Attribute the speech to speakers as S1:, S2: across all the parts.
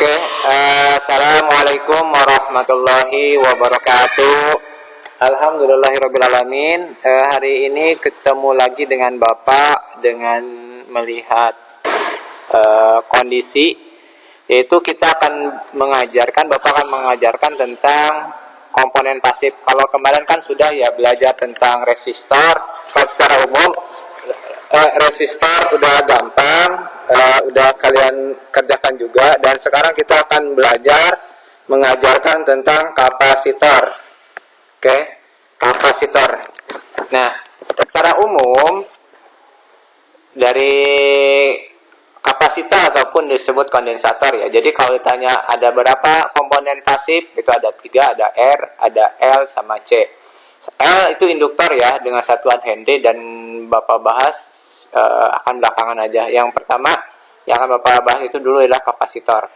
S1: Oke, assalamualaikum warahmatullahi wabarakatuh. Alhamdulillahirobbilalamin. Hari ini ketemu lagi dengan Bapak dengan melihat kondisi, yaitu kita akan mengajarkan, Bapak akan mengajarkan tentang komponen pasif. Kalau kemarin kan sudah ya belajar tentang resistor, secara umum. Resistor udah gampang, udah kalian kerjakan juga, dan sekarang kita akan belajar mengajarkan tentang kapasitor. Oke, kapasitor. Nah, secara umum dari kapasitor ataupun disebut kondensator ya. Jadi kalau ditanya ada berapa komponen pasif, itu ada 3, ada R, ada L, sama C. L itu induktor ya, dengan satuan Henry, dan Bapak bahas akan belakangan aja. Yang pertama yang akan Bapak bahas itu dulu adalah kapasitor.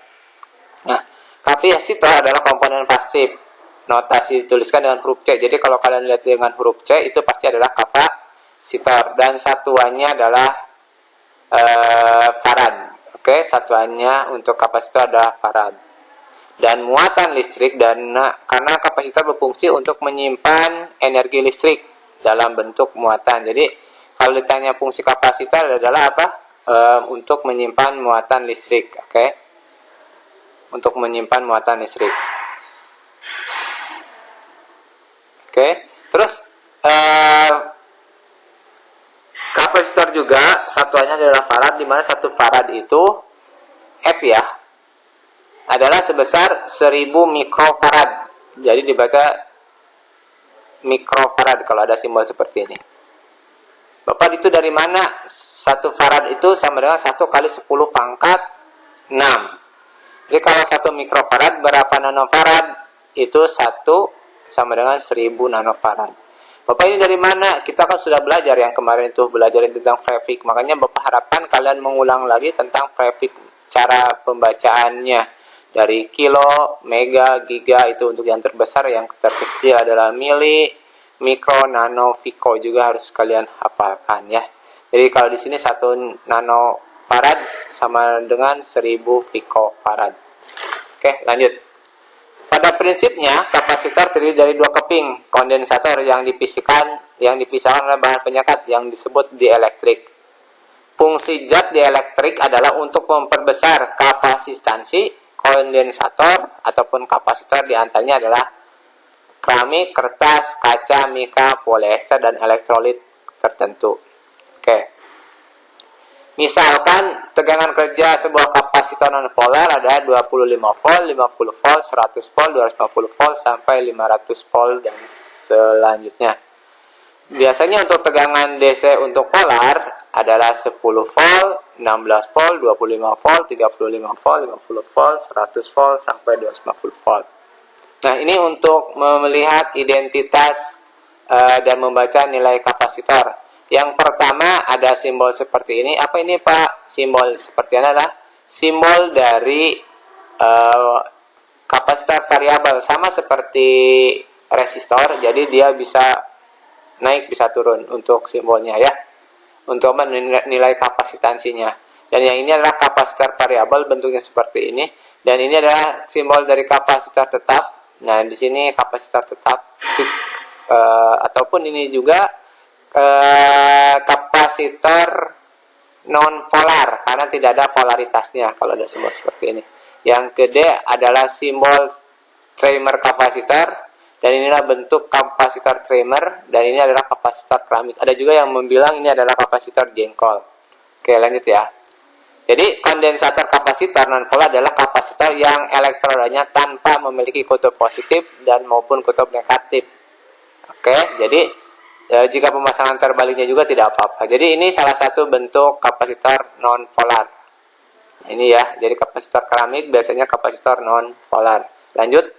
S1: Nah, kapasitor adalah komponen pasif. Notasi dituliskan dengan huruf C. Jadi kalau kalian lihat dengan huruf C, itu pasti adalah kapasitor, dan satuannya adalah farad. Oke, satuannya untuk kapasitor adalah farad. Dan muatan listrik, dan karena kapasitor berfungsi untuk menyimpan energi listrik dalam bentuk muatan. Jadi kalau ditanya fungsi kapasitor adalah apa? Untuk menyimpan muatan listrik. Oke, untuk menyimpan muatan listrik. Oke, terus kapasitor juga satuannya adalah farad, di mana 1 farad itu F ya, adalah sebesar 1000 mikrofarad. Jadi dibaca mikrofarad kalau ada simbol seperti ini. Bapak, itu dari mana? 1 farad itu sama dengan 1 kali 10 pangkat 6. Jadi kalau 1 mikrofarad berapa nanofarad? Itu 1 sama dengan 1000 nanofarad. Bapak, ini dari mana? Kita kan sudah belajar yang kemarin itu, belajar tentang prefix. Makanya Bapak harapkan kalian mengulang lagi tentang prefix, cara pembacaannya. Dari kilo, mega, giga itu untuk yang terbesar, yang terkecil adalah mili, mikro, nano, piko juga harus kalian hafalkan ya. Jadi kalau di sini 1 nanofarad sama dengan 1000 pikofarad. Oke, lanjut. Pada prinsipnya kapasitor terdiri dari 2 keping kondensator yang dipisahkan oleh bahan penyekat yang disebut dielektrik. Fungsi zat dielektrik adalah untuk memperbesar kapasitansi kondensator ataupun kapasitor, diantaranya adalah keramik, kertas, kaca, mika, polyester, dan elektrolit tertentu. Oke. Misalkan tegangan kerja sebuah kapasitor nonpolar ada 25 volt, 50 volt, 100 volt, 250 volt, sampai 500 volt, dan selanjutnya. Biasanya untuk tegangan DC untuk polar adalah 10 volt, 16 volt, 25 volt, 35 volt, 50 volt, 100 volt, sampai 250 volt. Nah, ini untuk melihat identitas dan membaca nilai kapasitor. Yang pertama ada simbol seperti ini. Apa ini Pak? Simbol seperti ini adalah simbol dari kapasitor variabel, sama seperti resistor. Jadi dia bisa naik bisa turun untuk simbolnya ya, untuk menilai kapasitansinya. Dan yang ini adalah kapasitor variabel, bentuknya seperti ini. Dan ini adalah simbol dari kapasitor tetap. Nah, di sini kapasitor tetap fix, ataupun ini juga kapasitor non polar karena tidak ada polaritasnya kalau ada simbol seperti ini. Yang kedua adalah simbol trimmer kapasitor. Dan inilah bentuk kapasitor trimmer, dan ini adalah kapasitor keramik. Ada juga yang membilang ini adalah kapasitor jengkol. Oke, lanjut ya. Jadi kondensator kapasitor non-polar adalah kapasitor yang elektrodanya tanpa memiliki kutub positif dan maupun kutub negatif. Oke, jadi jika pemasangan terbaliknya juga tidak apa-apa. Jadi ini salah satu bentuk kapasitor non-polar. Ini ya, jadi kapasitor keramik biasanya kapasitor non-polar. Lanjut.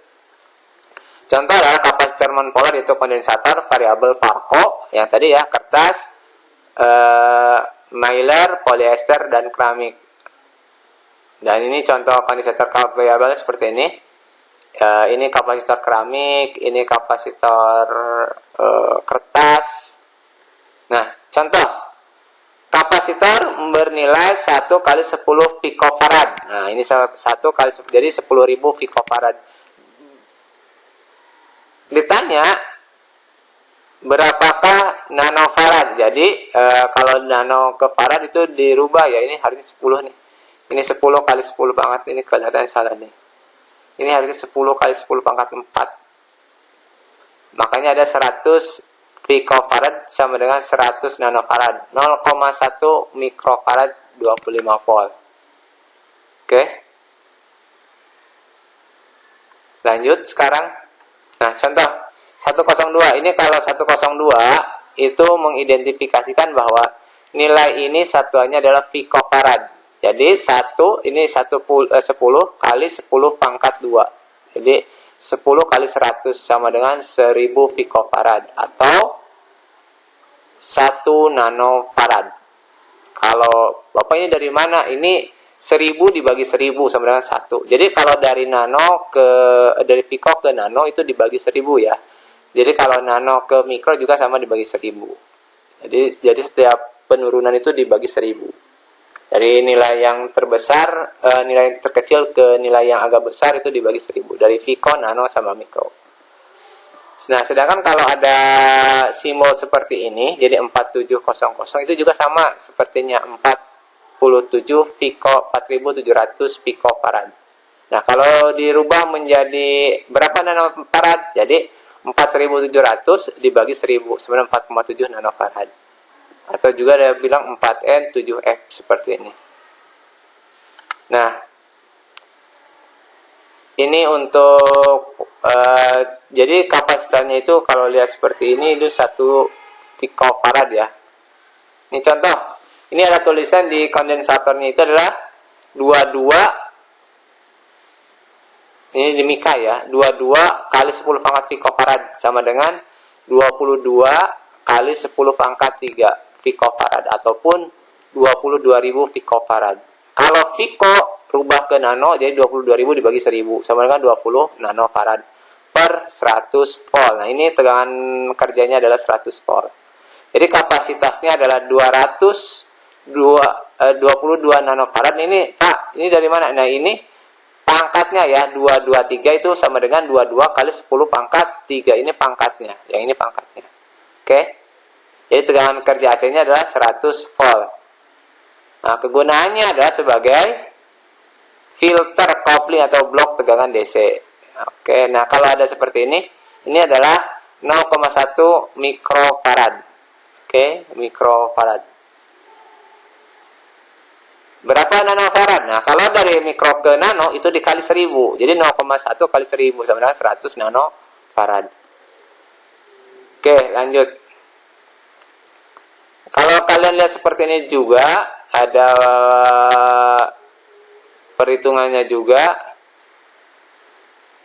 S1: Contoh adalah kapasitor non-polar, yaitu kondensator variabel Farco yang tadi ya, kertas, mylar, polyester, dan keramik. Dan ini contoh kondensator variabel seperti ini. Ini kapasitor keramik, ini kapasitor kertas. Nah, contoh kapasitor bernilai 1 kali 10 picofarad. Nah, ini 1 kali 10, jadi 10.000 picofarad. Ditanya berapakah nanofarad. Jadi kalau nano ke farad itu dirubah ya, ini harusnya 10 nih. Ini 10 kali 10 pangkat, ini kelihatan salah nih. Ini harusnya 10 kali 10 pangkat 4. Makanya ada 100 picofarad sama dengan 100 nanofarad. 0,1 mikrofarad 25 volt. Oke. Lanjut sekarang. Nah, contoh 102. Ini kalau 102 itu mengidentifikasikan bahwa nilai ini satuannya adalah picofarad. Jadi 1 ini 10 kali 10 pangkat 2. Jadi 10 kali 100 sama dengan 1000 picofarad atau 1 nanofarad. Kalau Bapak ini dari mana? Ini 1000 dibagi 1000 sama dengan 1. Jadi kalau dari pico ke nano itu dibagi 1000 ya. Jadi kalau nano ke mikro juga sama dibagi 1000. Jadi setiap penurunan itu dibagi 1000. Dari nilai yang terbesar, nilai terkecil ke nilai yang agak besar itu dibagi 1000. Dari pico, nano, sama mikro. Nah, sedangkan kalau ada simbol seperti ini, jadi 4700, itu juga sama sepertinya 47 pico, 4700 picofarad. Nah, kalau dirubah menjadi berapa nanofarad? Jadi 4700 dibagi 1000 sama 4,7 nanofarad. Atau juga ada bilang 4N 7F seperti ini. Nah, ini untuk jadi kapasitornya itu kalau lihat seperti ini itu 1 picofarad ya. Ini contoh. Ini ada tulisan di kondensatornya itu adalah 22. Ini di mika ya. 22 kali 10 pangkat picofarad sama dengan 22 kali 10 pangkat 3 picofarad ataupun 22.000 picofarad. Kalau pico rubah ke nano jadi 22.000 dibagi 1000 sama dengan 20 nanofarad per 100 volt. Nah, ini tegangan kerjanya adalah 100 volt. Jadi kapasitasnya adalah 22 nanofarad. Ini Pak, ini dari mana? Nah, ini pangkatnya ya, 223 itu sama dengan 22 kali 10 pangkat 3. Ini pangkatnya, yang ini pangkatnya. Oke. Jadi tegangan kerja AC-nya adalah 100 volt. Nah, kegunaannya adalah sebagai filter coupling atau blok tegangan DC. Oke, nah kalau ada seperti ini adalah 0,1 mikrofarad. Oke, mikrofarad. Berapa nanofarad? Nah, kalau dari mikro ke nano itu dikali 1000. Jadi 0,1 kali 1000 sama dengan 100 nanofarad. Oke, lanjut. Kalau kalian lihat seperti ini juga ada perhitungannya juga.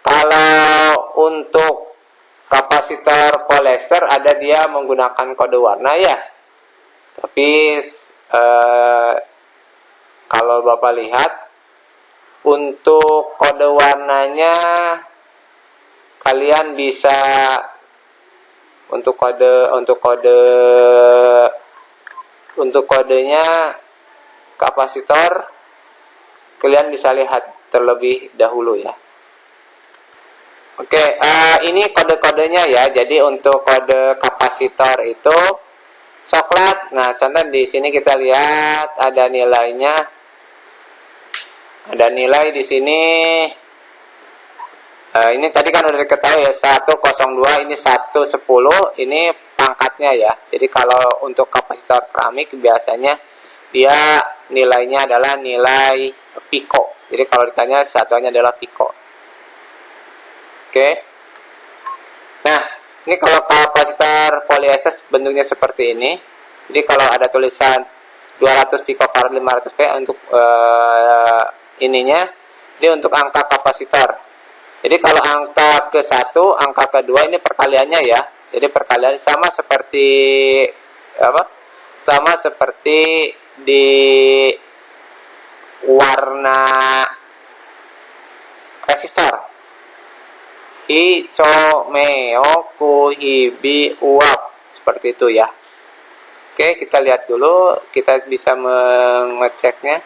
S1: Kalau untuk kapasitor poliester ada dia menggunakan kode warna ya. Tapi kalau Bapak lihat untuk kode warnanya kalian bisa untuk kodenya kapasitor kalian bisa lihat terlebih dahulu ya. Oke, ini kode-kodenya ya. Jadi untuk kode kapasitor itu coklat. Nah, contoh di sini kita lihat ada nilainya. Ada nilai di sini. Ini tadi kan udah diketahui ya, 102, ini 110, ini pangkatnya ya. Jadi kalau untuk kapasitor keramik biasanya dia nilainya adalah nilai pico. Jadi kalau ditanya satuannya adalah pico. Oke. Nah, ini kalau kapasitor poliester bentuknya seperti ini. Jadi kalau ada tulisan 200 picofarad 500 V untuk ininya, ini untuk angka kapasitor. Jadi kalau angka ke-1, angka ke-2 ini perkaliannya ya. Jadi perkalian sama seperti apa? Sama seperti di warna resistor. Ico, meo, ku, hibi, uap. Seperti itu ya. Oke, kita lihat dulu, kita bisa mengeceknya.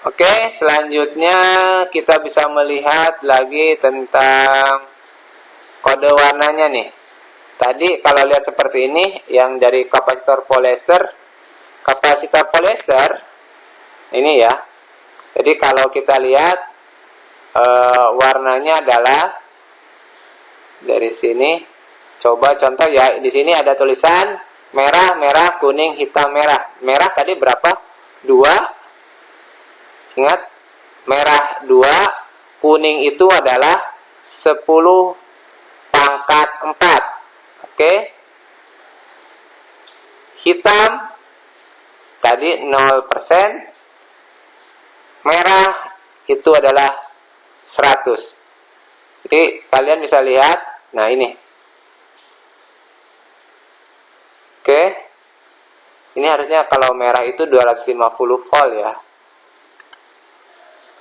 S1: Oke, selanjutnya kita bisa melihat lagi tentang kode warnanya nih. Tadi kalau lihat seperti ini, yang dari kapasitor polyester ini ya. Jadi kalau kita lihat warnanya adalah dari sini. Coba contoh ya, di sini ada tulisan merah, merah, kuning, hitam, merah. Merah tadi berapa? 2. Ingat, merah 2, kuning itu adalah 10 pangkat 4. Oke. Hitam tadi 0%. Merah itu adalah 100. Jadi kalian bisa lihat, nah ini. Oke, ini harusnya kalau merah itu 250 volt ya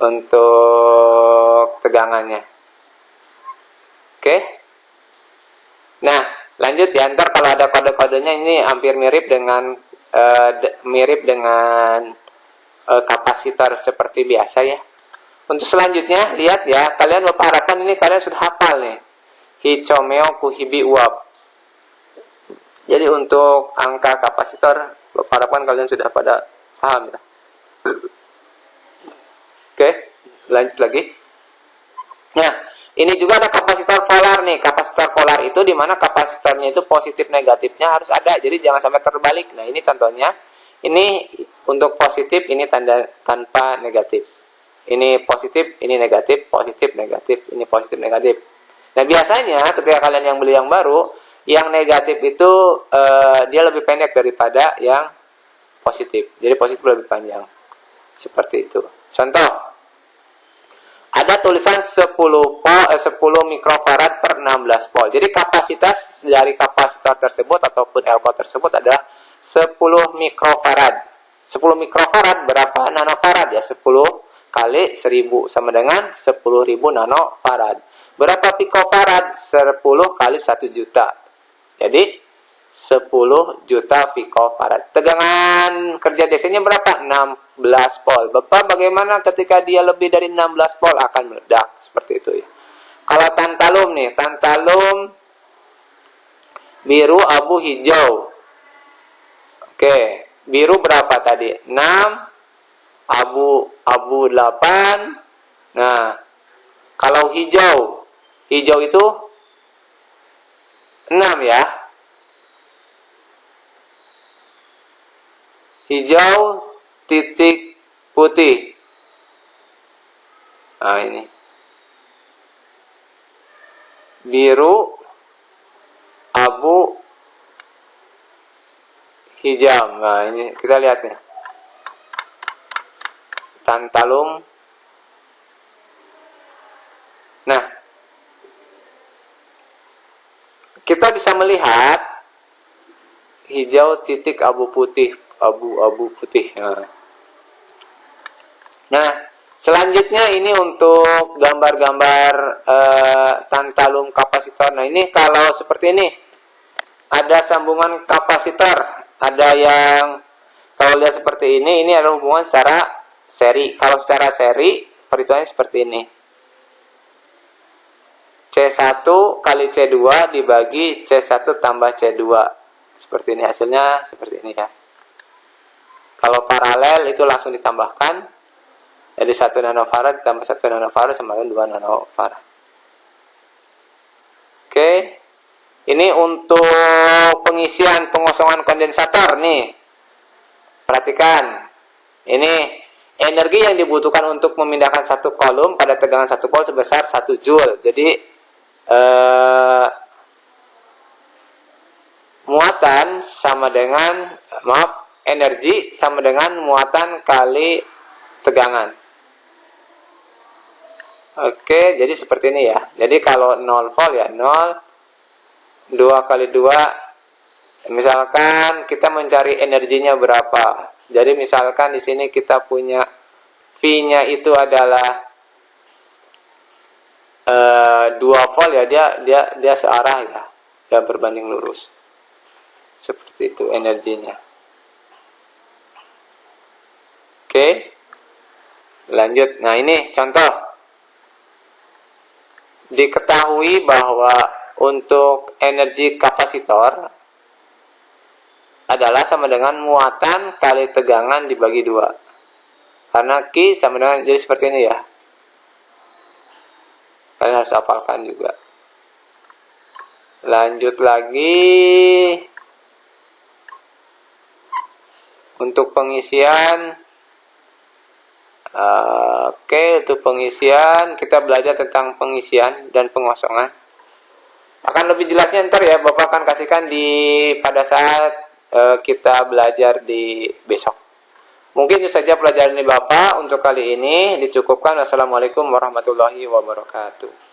S1: untuk tegangannya. Oke, nah lanjut ya, ntar kalau ada kode-kodenya ini hampir mirip dengan kapasitor seperti biasa ya. Untuk selanjutnya lihat ya, kalian Bapak harapkan ini kalian sudah hafal nih, Hichomeo Kuhibi Uap. Jadi untuk angka kapasitor, Bapak harapkan kalian sudah pada paham ya. Oke, lanjut lagi. Nah, ini juga ada kapasitor polar nih. Kapasitor polar itu dimana kapasitornya itu positif negatifnya harus ada. Jadi jangan sampai terbalik. Nah, ini contohnya. Ini untuk positif, ini tanda tanpa negatif. Ini positif, ini negatif, positif, negatif, ini positif, negatif. Nah, biasanya ketika kalian yang beli yang baru, yang negatif itu dia lebih pendek daripada yang positif. Jadi positif lebih panjang. Seperti itu. Contoh, ada tulisan 10 mikrofarad per 16 volt. Jadi kapasitas dari kapasitor tersebut ataupun elko tersebut adalah 10 mikrofarad. 10 mikrofarad berapa nanofarad ya? 10 kali 1000 sama dengan 10.000 nanofarad. Berapa pikofarad? 10 kali 1 juta. Jadi 10 juta pikofarad. Tegangan kerja DC-nya berapa? 16 volt. Bapak bagaimana ketika dia lebih dari 16 volt akan meledak seperti itu ya. Kalau tantalum nih, tantalum biru, abu, hijau. Oke, biru berapa tadi? 6, abu 8. Nah, kalau hijau itu 6 ya. Hijau titik putih. Nah, ini. Biru, abu, hijau. Nah, ini kita lihat nih. Tantalum. Nah, kita bisa melihat hijau titik abu putih, abu putih. Nah, selanjutnya ini untuk gambar-gambar tantalum kapasitor. Nah, ini kalau seperti ini ada sambungan kapasitor, ada yang kalau lihat seperti ini adalah hubungan secara seri. Kalau secara seri perhitungannya seperti ini. C1 kali C2 dibagi C1 tambah C2. Seperti ini hasilnya, seperti ini ya. Kalau paralel itu langsung ditambahkan. Jadi 1 nanofarad tambah 1 nanofarad sama dengan 2 nanofarad. Oke. Ini untuk pengisian pengosongan kondensator nih. Perhatikan. Ini energi yang dibutuhkan untuk memindahkan satu kolom pada tegangan 1 volt sebesar 1 joule. Jadi muatan sama dengan energi sama dengan muatan kali tegangan. Oke, jadi seperti ini ya. Jadi kalau 0 volt ya 0, 2 kali 2, misalkan kita mencari energinya berapa. Jadi misalkan di sini kita punya V-nya itu adalah 2 volt ya, dia searah ya, berbanding lurus. Seperti itu energinya. Oke. Lanjut. Nah, ini contoh. Diketahui bahwa untuk energi kapasitor adalah sama dengan muatan kali tegangan dibagi 2. Karena Q sama dengan, jadi seperti ini ya. Kalian harus hafalkan juga. Lanjut lagi. Untuk pengisian. Oke, untuk pengisian kita belajar tentang pengisian dan pengosongan. Akan lebih jelasnya ntar ya, Bapak akan kasihkan pada saat kita belajar di besok. Mungkin itu saja pelajaran ini Bapak untuk kali ini. Dicukupkan. Wassalamualaikum warahmatullahi wabarakatuh.